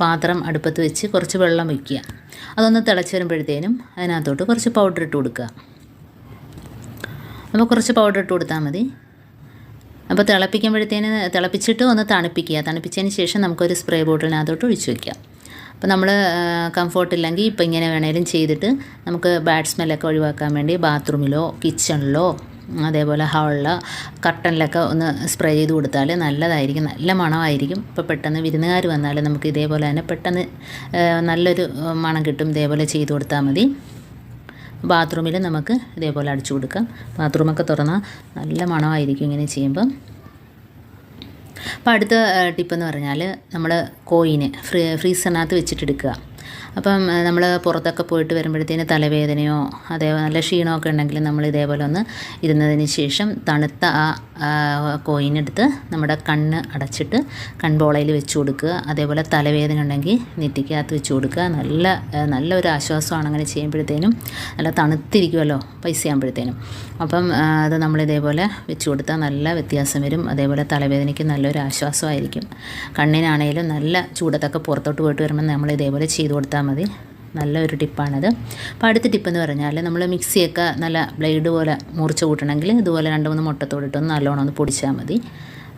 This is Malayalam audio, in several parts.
പാത്രം അടുപ്പത്ത് വെച്ച് കുറച്ച് വെള്ളം വയ്ക്കുക. അതൊന്ന് തിളച്ച് വരുമ്പോഴത്തേനും അതിനകത്തോട്ട് കുറച്ച് പൗഡർ ഇട്ട് കൊടുക്കുക. അപ്പോൾ കുറച്ച് പൗഡർ ഇട്ട് കൊടുത്താൽ മതി. അപ്പോൾ തിളപ്പിച്ചിട്ട് ഒന്ന് തണുപ്പിക്കുക. തണുപ്പിച്ചതിന് ശേഷം നമുക്കൊരു സ്പ്രേ ബോട്ടിലിനകത്തോട്ട് ഒഴിച്ച് വയ്ക്കാം. അപ്പോൾ നമ്മൾ കംഫോർട്ട് ഇല്ലെങ്കിൽ ഇപ്പോൾ ഇങ്ങനെ വേണേലും ചെയ്തിട്ട് നമുക്ക് ബാഡ് സ്മെല്ലൊക്കെ ഒഴിവാക്കാൻ വേണ്ടി ബാത്റൂമിലോ കിച്ചണിലോ അതേപോലെ ഹാളിലോ കർട്ടനിലൊക്കെ ഒന്ന് സ്പ്രേ ചെയ്ത് കൊടുത്താൽ നല്ലതായിരിക്കും. നല്ല മണമായിരിക്കും. ഇപ്പോൾ പെട്ടെന്ന് വിരുന്നുകാർ വന്നാൽ നമുക്ക് ഇതേപോലെ തന്നെ പെട്ടെന്ന് നല്ലൊരു മണം കിട്ടും. ഇതേപോലെ ചെയ്ത് കൊടുത്താൽ മതി. ബാത്റൂമിൽ നമുക്ക് ഇതേപോലെ അടിച്ചു കൊടുക്കാം. ബാത്റൂമൊക്കെ തുറന്നാൽ നല്ല മണമായിരിക്കും ഇങ്ങനെ ചെയ്യുമ്പം. അപ്പോൾ അടുത്ത ടിപ്പെന്ന് പറഞ്ഞാൽ നമ്മൾ കോയിന് ഫ്രീസറിനകത്ത് വെച്ചിട്ടെടുക്കുക. അപ്പം നമ്മൾ പുറത്തൊക്കെ പോയിട്ട് വരുമ്പോഴത്തേന് തലവേദനയോ അതേപോലെ നല്ല ക്ഷീണമൊക്കെ ഉണ്ടെങ്കിൽ നമ്മൾ ഇതേപോലെ ഒന്ന് ഇരുന്നതിന് ശേഷം തണുത്ത ആ കോയിനെടുത്ത് നമ്മുടെ കണ്ണ് അടച്ചിട്ട് കൺപോളയിൽ വെച്ച് കൊടുക്കുക. അതേപോലെ തലവേദന ഉണ്ടെങ്കിൽ നെറ്റിക്കകത്ത് വെച്ച് കൊടുക്കുക. നല്ലൊരു ആശ്വാസമാണ് അങ്ങനെ ചെയ്യുമ്പോഴത്തേനും. നല്ല തണുത്തിരിക്കുമല്ലോ പൈസ ആകുമ്പോഴത്തേനും. അപ്പം അത് നമ്മളിതേപോലെ വെച്ച് കൊടുത്താൽ നല്ല വ്യത്യാസം വരും. അതേപോലെ തലവേദനയ്ക്ക് നല്ലൊരു ആശ്വാസമായിരിക്കും. കണ്ണിനാണേലും നല്ല ചൂടത്തൊക്കെ പുറത്തോട്ട് പോയിട്ട് വരുമ്പോൾ നമ്മൾ ഇതേപോലെ ചെയ്ത് കൊടുത്താൽ മതി. നല്ലൊരു ടിപ്പാണിത്. അപ്പോൾ അടുത്ത ടിപ്പെന്ന് പറഞ്ഞാൽ നമ്മൾ മിക്സിയൊക്കെ നല്ല ബ്ലേഡ് പോലെ മുറിച്ച് കൂട്ടണമെങ്കിൽ ഇതുപോലെ 2-3 മുട്ടത്തോടിട്ടൊന്ന് നല്ലോണം ഒന്ന് പൊടിച്ചാൽ മതി.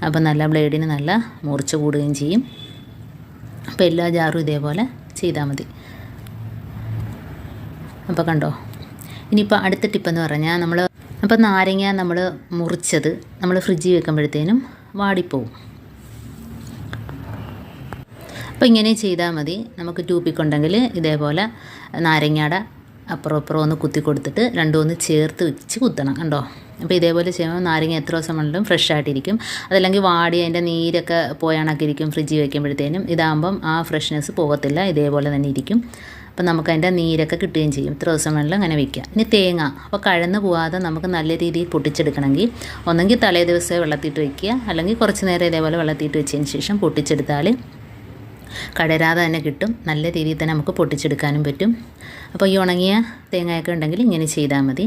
അപ്പോൾ നല്ല ബ്ലേഡിന് നല്ല മുറിച്ച് കൂടുകയും ചെയ്യും. അപ്പോൾ എല്ലാ ജാറും ഇതേപോലെ ചെയ്താൽ മതി. അപ്പോൾ കണ്ടോ. ഇനിയിപ്പോൾ അടുത്ത ടിപ്പെന്ന് പറഞ്ഞാൽ അപ്പോൾ നാരങ്ങ നമ്മൾ മുറിച്ചത് നമ്മൾ ഫ്രിഡ്ജിൽ വെക്കുമ്പോഴത്തേനും വാടിപ്പോവും. അപ്പോൾ ഇങ്ങനെ ചെയ്താൽ മതി. നമുക്ക് ടൂപ്പിക്കുണ്ടെങ്കിൽ ഇതേപോലെ നാരങ്ങയുടെ അപ്പുറം ഇപ്പുറം ഒന്ന് കുത്തി കൊടുത്തിട്ട് രണ്ടും ഒന്ന് ചേർത്ത് വെച്ച് കുത്തണം. കണ്ടോ. അപ്പോൾ ഇതേപോലെ ചെയ്യുമ്പോൾ നാരങ്ങ എത്ര ദിവസം വേണമെങ്കിലും ഫ്രഷ് ആയിട്ടിരിക്കും. അതല്ലെങ്കിൽ വാടി അതിൻ്റെ നീരൊക്കെ പോയാണൊക്കെ ഇരിക്കും ഫ്രിഡ്ജിൽ വയ്ക്കുമ്പോഴത്തേനും. ഇതാകുമ്പം ആ ഫ്രഷ്നെസ് പോകത്തില്ല, ഇതേപോലെ തന്നെ ഇരിക്കും. അപ്പം നമുക്ക് അതിൻ്റെ നീരൊക്കെ കിട്ടുകയും ചെയ്യും. ഇത്ര ദിവസം വേണമെങ്കിലും അങ്ങനെ വയ്ക്കുക. ഇനി തേങ്ങ അപ്പോൾ കഴന്ന് പോകാതെ നമുക്ക് നല്ല രീതിയിൽ പൊട്ടിച്ചെടുക്കണമെങ്കിൽ ഒന്നെങ്കിൽ തലേ ദിവസമേ വെള്ളത്തിയിട്ട് വയ്ക്കുക, അല്ലെങ്കിൽ കുറച്ച് നേരം ഇതേപോലെ വെള്ളത്തിയിട്ട് വെച്ചതിന് ശേഷം പൊട്ടിച്ചെടുത്താൽ കടരാതെ തന്നെ കിട്ടും. നല്ല രീതിയിൽ തന്നെ നമുക്ക് പൊട്ടിച്ചെടുക്കാനും പറ്റും. അപ്പോൾ ഈ ഉണങ്ങിയ തേങ്ങയൊക്കെ ഉണ്ടെങ്കിൽ ഇങ്ങനെ ചെയ്താൽ മതി.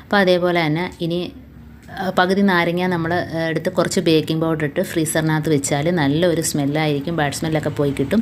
അപ്പോൾ അതേപോലെ തന്നെ ഇനി പകുതി നാരങ്ങ നമ്മൾ എടുത്ത് കുറച്ച് ബേക്കിംഗ് പൗഡർ ഇട്ട് ഫ്രീസറിനകത്ത് വെച്ചാൽ നല്ലൊരു സ്മെല്ലായിരിക്കും. ബാഡ് സ്മെല്ലൊക്കെ പോയി കിട്ടും.